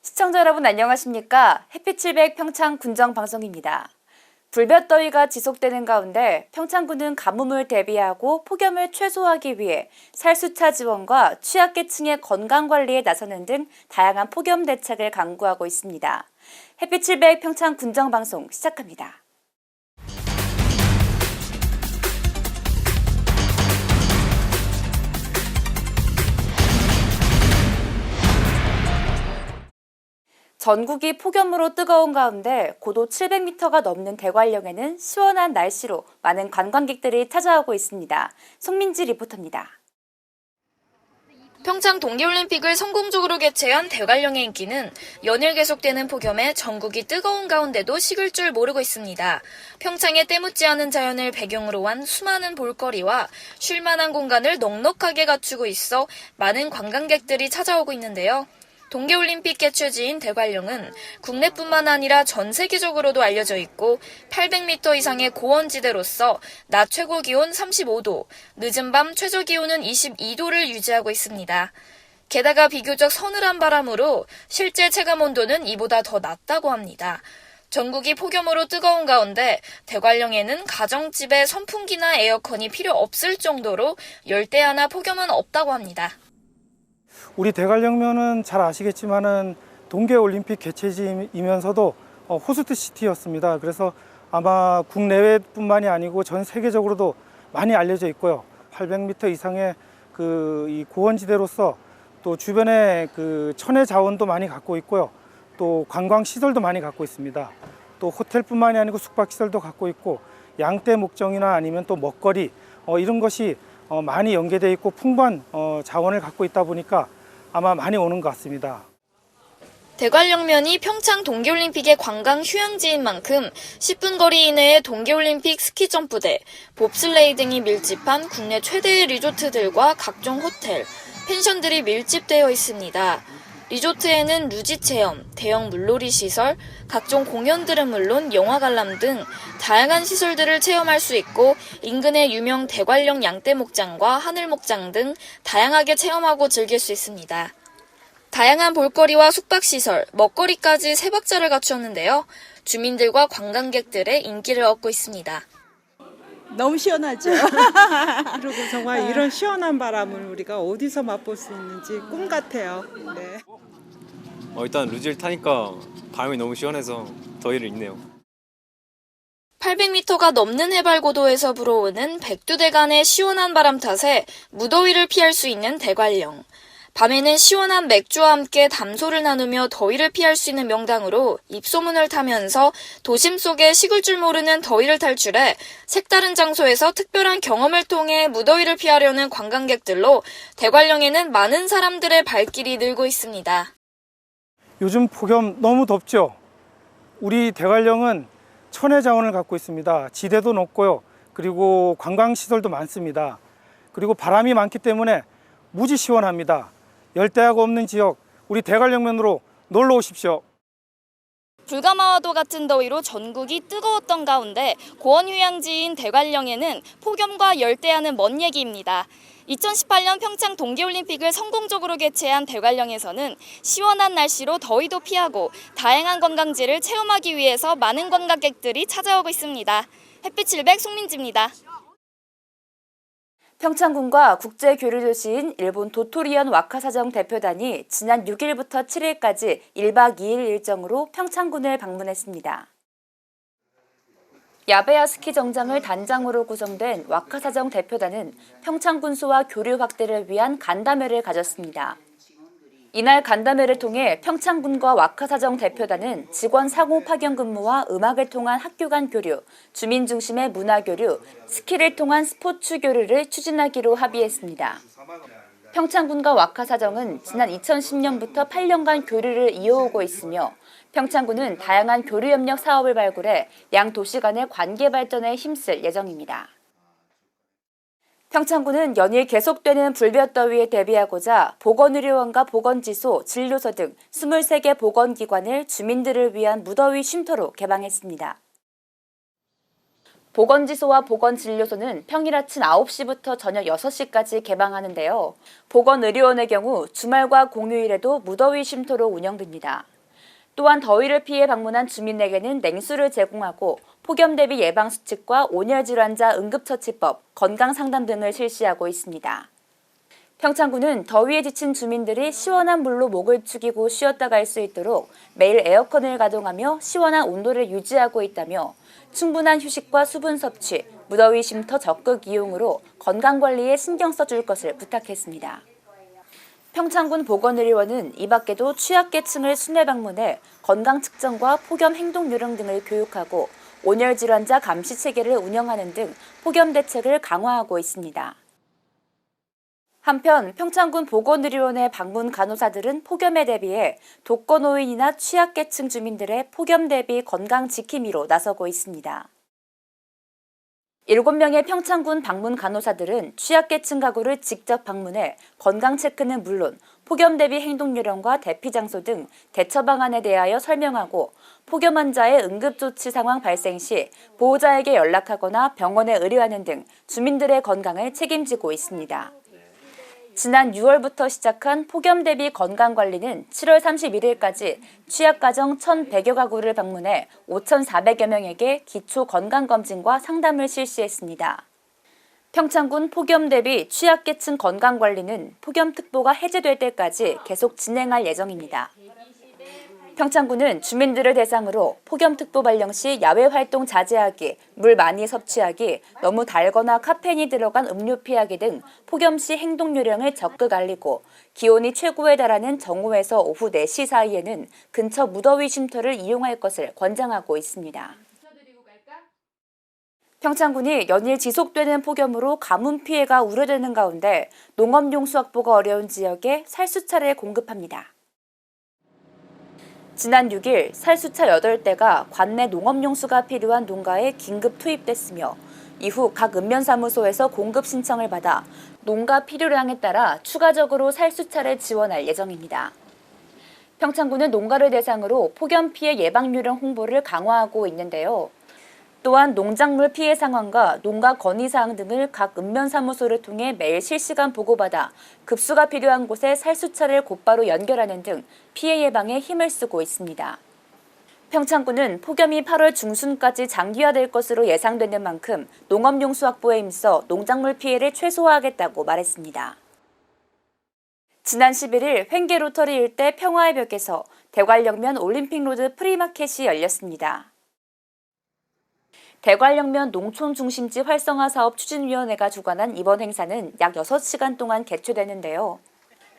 시청자 여러분 안녕하십니까? 햇빛700 평창 군정 방송입니다. 불볕더위가 지속되는 가운데 평창군은 가뭄을 대비하고 폭염을 최소화하기 위해 살수차 지원과 취약계층의 건강관리에 나서는 등 다양한 폭염 대책을 강구하고 있습니다. 햇빛700 평창 군정 방송 시작합니다. 전국이 폭염으로 뜨거운 가운데 고도 700m가 넘는 대관령에는 시원한 날씨로 많은 관광객들이 찾아오고 있습니다. 송민지 리포터입니다. 평창 동계올림픽을 성공적으로 개최한 대관령의 인기는 연일 계속되는 폭염에 전국이 뜨거운 가운데도 식을 줄 모르고 있습니다. 평창의 때묻지 않은 자연을 배경으로 한 수많은 볼거리와 쉴만한 공간을 넉넉하게 갖추고 있어 많은 관광객들이 찾아오고 있는데요. 동계올림픽 개최지인 대관령은 국내뿐만 아니라 전 세계적으로도 알려져 있고 800m 이상의 고원지대로서 낮 최고 기온 35도, 늦은 밤 최저 기온은 22도를 유지하고 있습니다. 게다가 비교적 서늘한 바람으로 실제 체감 온도는 이보다 더 낮다고 합니다. 전국이 폭염으로 뜨거운 가운데 대관령에는 가정집에 선풍기나 에어컨이 필요 없을 정도로 열대야나 폭염은 없다고 합니다. 우리 대관령면은 잘 아시겠지만은 동계올림픽 개최지이면서도 호스트 시티였습니다. 그래서 아마 국내외뿐만이 아니고 전 세계적으로도 많이 알려져 있고요. 800m 이상의 이 고원지대로서 또 주변에 천혜 자원도 많이 갖고 있고요. 또 관광 시설도 많이 갖고 있습니다. 또 호텔뿐만이 아니고 숙박 시설도 갖고 있고 양떼 목장이나 아니면 또 먹거리 이런 것이 많이 연계되어 있고 풍부한 자원을 갖고 있다 보니까 아마 많이 오는 것 같습니다. 대관령면이 평창 동계올림픽의 관광 휴양지인 만큼 10분 거리 이내에 동계올림픽 스키점프대, 봅슬레이 등이 밀집한 국내 최대의 리조트들과 각종 호텔, 펜션들이 밀집되어 있습니다. 리조트에는 루지 체험, 대형 물놀이 시설, 각종 공연들은 물론 영화 관람 등 다양한 시설들을 체험할 수 있고 인근의 유명 대관령 양떼 목장과 하늘 목장 등 다양하게 체험하고 즐길 수 있습니다. 다양한 볼거리와 숙박시설, 먹거리까지 세 박자를 갖추었는데요. 주민들과 관광객들의 인기를 얻고 있습니다. 너무 시원하죠. 그리고 정말 이런 시원한 바람을 우리가 어디서 맛볼 수 있는지 꿈 같아요. 네. 일단 루지를 타니까 바람이 너무 시원해서 더위를 잊네요. 800m가 넘는 해발 고도에서 불어오는 백두대간의 시원한 바람 탓에 무더위를 피할 수 있는 대관령. 밤에는 시원한 맥주와 함께 담소를 나누며 더위를 피할 수 있는 명당으로 입소문을 타면서 도심 속에 식을 줄 모르는 더위를 탈출해 색다른 장소에서 특별한 경험을 통해 무더위를 피하려는 관광객들로 대관령에는 많은 사람들의 발길이 늘고 있습니다. 요즘 폭염 너무 덥죠? 우리 대관령은 천혜 자원을 갖고 있습니다. 지대도 높고요. 그리고 관광시설도 많습니다. 그리고 바람이 많기 때문에 무지 시원합니다. 열대야가 없는 지역, 우리 대관령면으로 놀러 오십시오. 불가마와도 같은 더위로 전국이 뜨거웠던 가운데 고원휴양지인 대관령에는 폭염과 열대야는 먼 얘기입니다. 2018년 평창 동계올림픽을 성공적으로 개최한 대관령에서는 시원한 날씨로 더위도 피하고 다양한 관광지를 체험하기 위해서 많은 관광객들이 찾아오고 있습니다. 햇빛700 송민지입니다. 평창군과 국제교류도시인 일본 도토리현 와카사정 대표단이 지난 6일부터 7일까지 1박 2일 일정으로 평창군을 방문했습니다. 야베야 스키 정장을 단장으로 구성된 와카사정 대표단은 평창군수와 교류 확대를 위한 간담회를 가졌습니다. 이날 간담회를 통해 평창군과 와카사정 대표단은 직원 상호 파견 근무와 음악을 통한 학교 간 교류, 주민 중심의 문화 교류, 스키를 통한 스포츠 교류를 추진하기로 합의했습니다. 평창군과 와카사정은 지난 2010년부터 8년간 교류를 이어오고 있으며 평창군은 다양한 교류 협력 사업을 발굴해 양 도시 간의 관계 발전에 힘쓸 예정입니다. 평창군은 연일 계속되는 불볕더위에 대비하고자 보건의료원과 보건지소, 진료소 등 23개 보건기관을 주민들을 위한 무더위 쉼터로 개방했습니다. 보건지소와 보건진료소는 평일 아침 9시부터 저녁 6시까지 개방하는데요. 보건의료원의 경우 주말과 공휴일에도 무더위 쉼터로 운영됩니다. 또한 더위를 피해 방문한 주민에게는 냉수를 제공하고 폭염 대비 예방 수칙과 온열 질환자 응급처치법, 건강상담 등을 실시하고 있습니다. 평창군은 더위에 지친 주민들이 시원한 물로 목을 축이고 쉬었다 갈 수 있도록 매일 에어컨을 가동하며 시원한 온도를 유지하고 있다며 충분한 휴식과 수분 섭취, 무더위 쉼터 적극 이용으로 건강관리에 신경 써줄 것을 부탁했습니다. 평창군 보건의료원은 이 밖에도 취약계층을 순회 방문해 건강 측정과 폭염 행동 요령 등을 교육하고 온열 질환자 감시 체계를 운영하는 등 폭염 대책을 강화하고 있습니다. 한편 평창군 보건의료원의 방문 간호사들은 폭염에 대비해 독거노인이나 취약계층 주민들의 폭염 대비 건강 지킴이로 나서고 있습니다. 7명의 평창군 방문 간호사들은 취약계층 가구를 직접 방문해 건강 체크는 물론 폭염 대비 행동 요령과 대피 장소 등 대처 방안에 대하여 설명하고 폭염 환자의 응급조치 상황 발생 시 보호자에게 연락하거나 병원에 의뢰하는 등 주민들의 건강을 책임지고 있습니다. 지난 6월부터 시작한 폭염 대비 건강관리는 7월 31일까지 취약가정 1,100여 가구를 방문해 5,400여 명에게 기초 건강검진과 상담을 실시했습니다. 평창군 폭염 대비 취약계층 건강관리는 폭염특보가 해제될 때까지 계속 진행할 예정입니다. 평창군은 주민들을 대상으로 폭염특보 발령 시 야외 활동 자제하기, 물 많이 섭취하기, 너무 달거나 카페인이 들어간 음료 피하기 등 폭염 시 행동 요령을 적극 알리고 기온이 최고에 달하는 정오에서 오후 4시 사이에는 근처 무더위 쉼터를 이용할 것을 권장하고 있습니다. 평창군이 연일 지속되는 폭염으로 가뭄 피해가 우려되는 가운데 농업용수 확보가 어려운 지역에 살수차를 공급합니다. 지난 6일 살수차 8대가 관내 농업용수가 필요한 농가에 긴급 투입됐으며 이후 각 읍면사무소에서 공급 신청을 받아 농가 필요량에 따라 추가적으로 살수차를 지원할 예정입니다. 평창군은 농가를 대상으로 폭염 피해 예방 요령 홍보를 강화하고 있는데요. 또한 농작물 피해 상황과 농가 건의사항 등을 각 읍면사무소를 통해 매일 실시간 보고받아 급수가 필요한 곳에 살수차를 곧바로 연결하는 등 피해 예방에 힘을 쓰고 있습니다. 평창군은 폭염이 8월 중순까지 장기화될 것으로 예상되는 만큼 농업용수 확보에 힘써 농작물 피해를 최소화하겠다고 말했습니다. 지난 11일 횡계 로터리 일대 평화의 벽에서 대관령면 올림픽로드 프리마켓이 열렸습니다. 대관령면 농촌중심지 활성화 사업 추진위원회가 주관한 이번 행사는 약 6시간 동안 개최되는데요.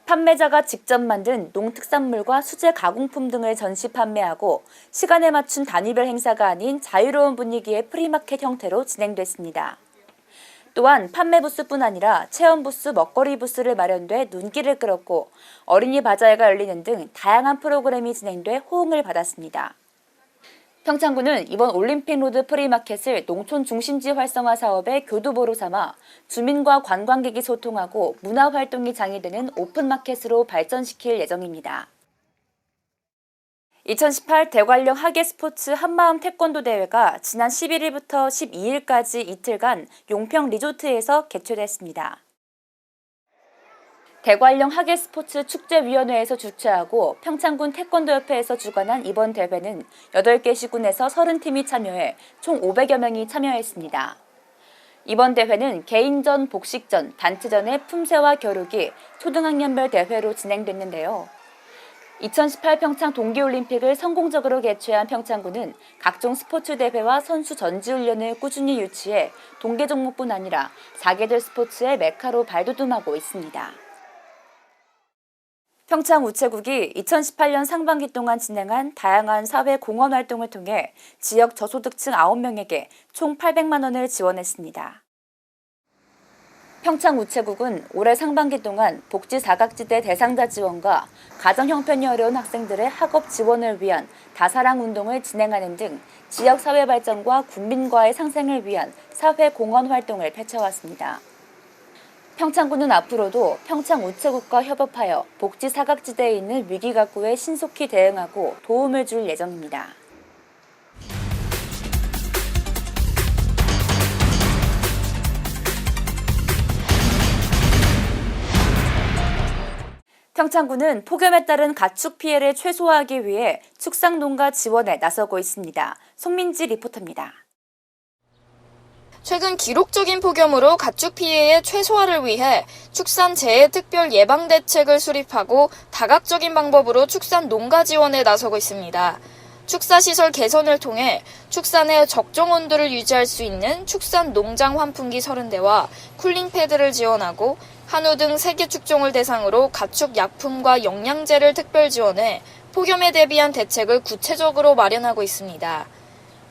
판매자가 직접 만든 농특산물과 수제 가공품 등을 전시 판매하고 시간에 맞춘 단위별 행사가 아닌 자유로운 분위기의 프리마켓 형태로 진행됐습니다. 또한 판매 부스뿐 아니라 체험 부스, 먹거리 부스를 마련돼 눈길을 끌었고 어린이 바자회가 열리는 등 다양한 프로그램이 진행돼 호응을 받았습니다. 평창군은 이번 올림픽로드 프리마켓을 농촌 중심지 활성화 사업의 교두보로 삼아 주민과 관광객이 소통하고 문화활동이 장려되는 오픈마켓으로 발전시킬 예정입니다. 2018 대관령 하계스포츠 한마음 태권도 대회가 지난 11일부터 12일까지 이틀간 용평 리조트에서 개최됐습니다. 대관령 하계스포츠 축제위원회에서 주최하고 평창군 태권도협회에서 주관한 이번 대회는 8개 시군에서 30팀이 참여해 총 500여 명이 참여했습니다. 이번 대회는 개인전, 복식전, 단체전의 품새와 겨루기, 초등학년별 대회로 진행됐는데요. 2018 평창 동계올림픽을 성공적으로 개최한 평창군은 각종 스포츠 대회와 선수 전지훈련을 꾸준히 유치해 동계 종목뿐 아니라 4계절 스포츠의 메카로 발돋움하고 있습니다. 평창우체국이 2018년 상반기 동안 진행한 다양한 사회 공헌 활동을 통해 지역 저소득층 9명에게 총 800만 원을 지원했습니다. 평창우체국은 올해 상반기 동안 복지 사각지대 대상자 지원과 가정 형편이 어려운 학생들의 학업 지원을 위한 다사랑 운동을 진행하는 등 지역 사회 발전과 국민과의 상생을 위한 사회 공헌 활동을 펼쳐왔습니다. 평창군은 앞으로도 평창우체국과 협업하여 복지 사각지대에 있는 위기 가구에 신속히 대응하고 도움을 줄 예정입니다. 평창군은 폭염에 따른 가축 피해를 최소화하기 위해 축산농가 지원에 나서고 있습니다. 송민지 리포터입니다. 최근 기록적인 폭염으로 가축 피해의 최소화를 위해 축산 재해 특별 예방 대책을 수립하고 다각적인 방법으로 축산 농가 지원에 나서고 있습니다. 축사시설 개선을 통해 축산의 적정 온도를 유지할 수 있는 축산 농장 환풍기 30대와 쿨링 패드를 지원하고 한우 등 3개 축종을 대상으로 가축 약품과 영양제를 특별 지원해 폭염에 대비한 대책을 구체적으로 마련하고 있습니다.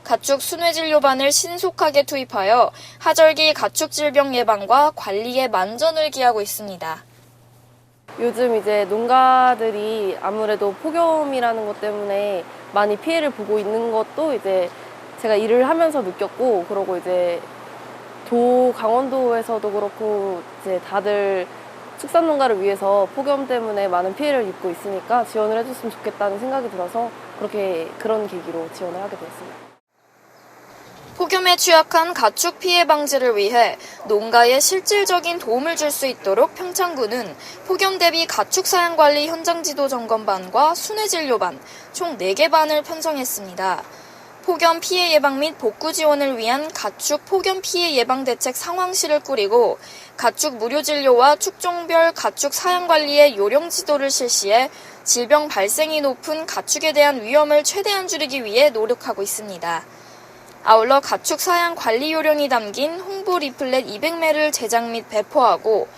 가축 순회진료반을 신속하게 투입하여 하절기 가축 질병 예방과 관리에 만전을 기하고 있습니다. 요즘 이제 농가들이 아무래도 폭염이라는 것 때문에 많이 피해를 보고 있는 것도 이제 제가 일을 하면서 느꼈고, 그러고 이제 강원도에서도 그렇고 이제 다들 축산농가를 위해서 폭염 때문에 많은 피해를 입고 있으니까 지원을 해줬으면 좋겠다는 생각이 들어서 그런 계기로 지원을 하게 되었습니다. 폭염에 취약한 가축 피해 방지를 위해 농가에 실질적인 도움을 줄 수 있도록 평창군은 폭염 대비 가축 사양 관리 현장 지도 점검반과 순회 진료반 총 4개 반을 편성했습니다. 폭염 피해 예방 및 복구 지원을 위한 가축 폭염 피해 예방 대책 상황실을 꾸리고 가축 무료 진료와 축종별 가축 사양 관리의 요령 지도를 실시해 질병 발생이 높은 가축에 대한 위험을 최대한 줄이기 위해 노력하고 있습니다. 아울러 가축 사양 관리 요령이 담긴 홍보 리플렛 200매를 제작 및 배포하고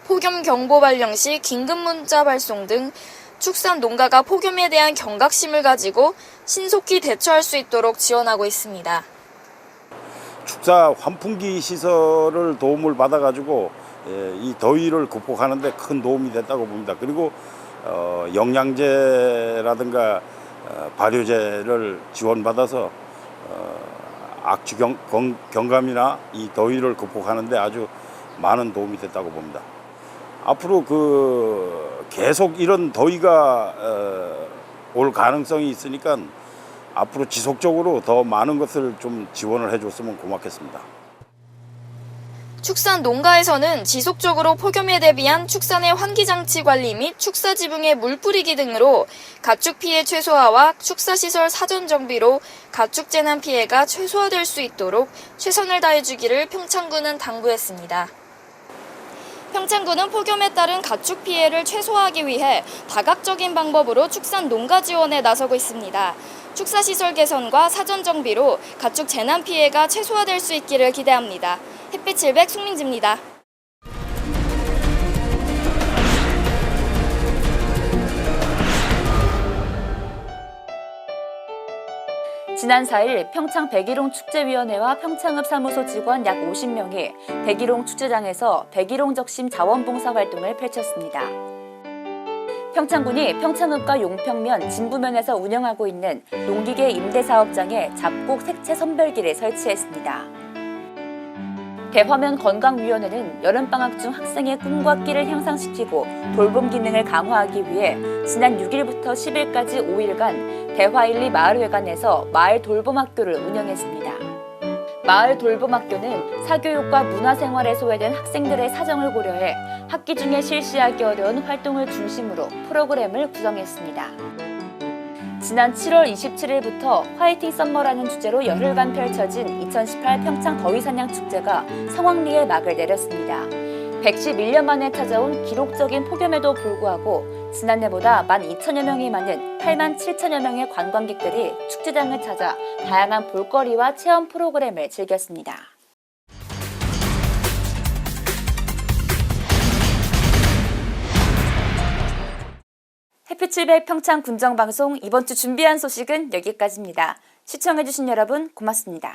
폭염 경보 발령 시 긴급 문자 발송 등 축산 농가가 폭염에 대한 경각심을 가지고 신속히 대처할 수 있도록 지원하고 있습니다. 축사 환풍기 시설을 도움을 받아가지고 이 더위를 극복하는 데 큰 도움이 됐다고 봅니다. 그리고 영양제라든가 발효제를 지원받아서 악취 경감이나 이 더위를 극복하는 데 아주 많은 도움이 됐다고 봅니다. 앞으로 계속 이런 더위가 올 가능성이 있으니까 앞으로 지속적으로 더 많은 것을 좀 지원을 해줬으면 고맙겠습니다. 축산 농가에서는 지속적으로 폭염에 대비한 축산의 환기장치 관리 및 축사 지붕에 물 뿌리기 등으로 가축 피해 최소화와 축사시설 사전 정비로 가축 재난 피해가 최소화될 수 있도록 최선을 다해주기를 평창군은 당부했습니다. 평창군은 폭염에 따른 가축 피해를 최소화하기 위해 다각적인 방법으로 축산 농가 지원에 나서고 있습니다. 축사시설 개선과 사전 정비로 가축 재난 피해가 최소화될 수 있기를 기대합니다. 햇빛 700 송민지입니다. 지난 4일 평창 백일홍 축제위원회와 평창읍 사무소 직원 약 50명이 백일홍 축제장에서 백일홍 적심 자원봉사 활동을 펼쳤습니다. 평창군이 평창읍과 용평면, 진부면에서 운영하고 있는 농기계 임대사업장에 잡곡 색채 선별기를 설치했습니다. 대화면 건강위원회는 여름방학 중 학생의 꿈과 끼를 향상시키고 돌봄 기능을 강화하기 위해 지난 6일부터 10일까지 5일간 대화 1, 2 마을회관에서 마을 돌봄학교를 운영했습니다. 마을 돌봄학교는 사교육과 문화생활에 소외된 학생들의 사정을 고려해 학기 중에 실시하기 어려운 활동을 중심으로 프로그램을 구성했습니다. 지난 7월 27일부터 화이팅 썸머라는 주제로 열흘간 펼쳐진 2018 평창 더위사냥 축제가 성황리에 막을 내렸습니다. 111년 만에 찾아온 기록적인 폭염에도 불구하고 지난해보다 12,000여 명이 많은 87,000여 명의 관광객들이 축제장을 찾아 다양한 볼거리와 체험 프로그램을 즐겼습니다. 햇빛700 평창 군정방송 이번 주 준비한 소식은 여기까지입니다. 시청해주신 여러분 고맙습니다.